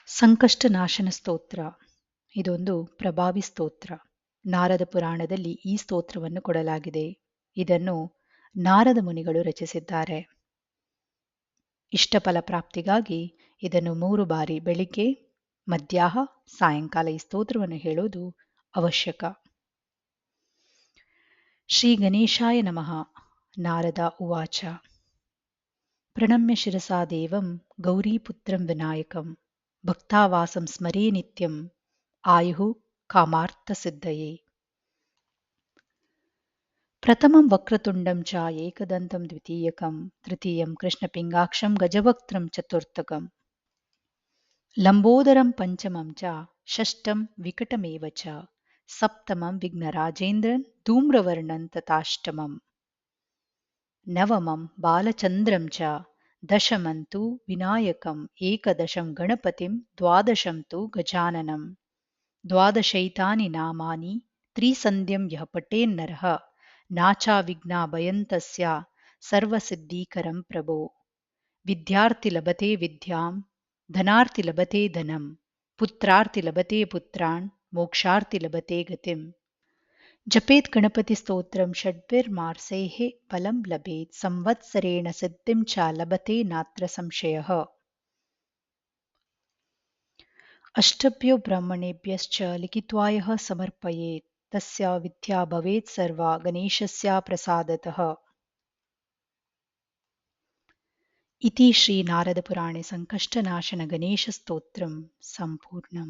ಸಂಕಷ್ಟನಾಶನ ಸ್ತೋತ್ರ ಇದೊಂದು ಪ್ರಭಾವಿ ಸ್ತೋತ್ರ. ನಾರದ ಪುರಾಣದಲ್ಲಿ ಈ ಸ್ತೋತ್ರವನ್ನು ಕೊಡಲಾಗಿದೆ. ಇದನ್ನು ನಾರದ ಮುನಿಗಳು ರಚಿಸಿದ್ದಾರೆ. ಇಷ್ಟಫಲ ಪ್ರಾಪ್ತಿಗಾಗಿ ಇದನ್ನು 3 ಬಾರಿ ಬೆಳಿಗ್ಗೆ, ಮಧ್ಯಾಹ್ನ, ಸಾಯಂಕಾಲ ಈ ಸ್ತೋತ್ರವನ್ನು ಹೇಳೋದು ಅವಶ್ಯಕ. ಶ್ರೀ ಗಣೇಶಾಯ ನಮಃ. ನಾರದ ಉವಾಚ. ಪ್ರಣಮ್ಯ ಶಿರಸಾ ದೇವಂ ಗೌರೀಪುತ್ರಂ ವಿನಾಯಕಂ ಭಕ್ತಾವಾಸಂ ಸ್ಮರೇ ನಿತ್ಯಂ ಆಯುಃ ಕಾಮಾರ್ಥಸಿದ್ಧಯೇ. ಪ್ರಥಮಂ ವಕ್ರತುಂಡಂ ಚ ಏಕದಂತಂ ದ್ವಿತೀಯಕಂ ತೃತೀಯಂ ಕೃಷ್ಣಪಿಂಗಾಕ್ಷಂ ಗಜವಕ್ತ್ರಂ ಚತುರ್ಥಕಂ ಲಂಬೋದರಂ ಪಂಚಮಂ ಚ ಷಷ್ಠಂ ವಿಕಟಮೇವ ಚ ಸಪ್ತಮಂ ವಿಘ್ನರಾಜೇಂದ್ರನ್ ಧೂಮ್ರವರ್ಣಂ ತಥಾಷ್ಟಮಂ ನವಮಂ ಬಾಲಚಂದ್ರಂ ಚ ದಶಮಂ ತು ವಿನಾಯಕಂ ಏಕದಶಂ ಗಣಪತಿಂ ದ್ವಾದಶಂ ತು ಗಜಾನನಂ ದ್ವಾದಶೈತಾನಿ ನಾಮಾನಿ ತ್ರಿಸಂಧ್ಯಂ ಯಃ ಪಠೇನ್ನರಃ ನಾಚಾವಿಘ್ನಾ ಭಯಂತಸ್ಯ ಸರ್ವಸಿದ್ಧೀಕರಂ ಪ್ರಭೋ. ವಿದ್ಯಾರ್ಥಿ ಲಭತೆ ವಿದ್ಯಾಂ ಧನಾರ್ಥಿ ಲಭತೆ ಧನಂ ಪುತ್ರಾರ್ಥಿ ಲಭತೆ ಪುತ್ರಾನ್ ಮೋಕ್ಷಾರ್ಥಿ ಲಭತೆ ಗತಿಂ. ಜಪೇತ್ ಗಣಪತಿ ಸ್ತೋತ್ರಂ ಷಡ್ಭಿರ್ಮಾಸೈಃ ಫಲಂ ಲಭೇತ್ ಸಂವತ್ಸರೇಣ ಸಿದ್ಧಿಂ ಚ ಲಭತೆ ನಾತ್ರ ಸಂಶಯಃ. ಅಷ್ಟಭ್ಯೋ ಬ್ರಾಹ್ಮಣೇಭ್ಯಶ್ಚ ಲಿಖಿತ್ವಾ ಸಮರ್ಪಯೇತ್ ತಸ್ಯ ವಿದ್ಯಾ ಭವೇತ್ ಸರ್ವಾ ಗಣೇಶಸ್ಯ ಪ್ರಸಾದತಃ. ಇತಿ ಶ್ರೀ ನಾರದ ಪುರಾಣೆ ಸಂಕಷ್ಟನಾಶನ ಗಣೇಶ ಸ್ತೋತ್ರಂ ಸಂಪೂರ್ಣಂ.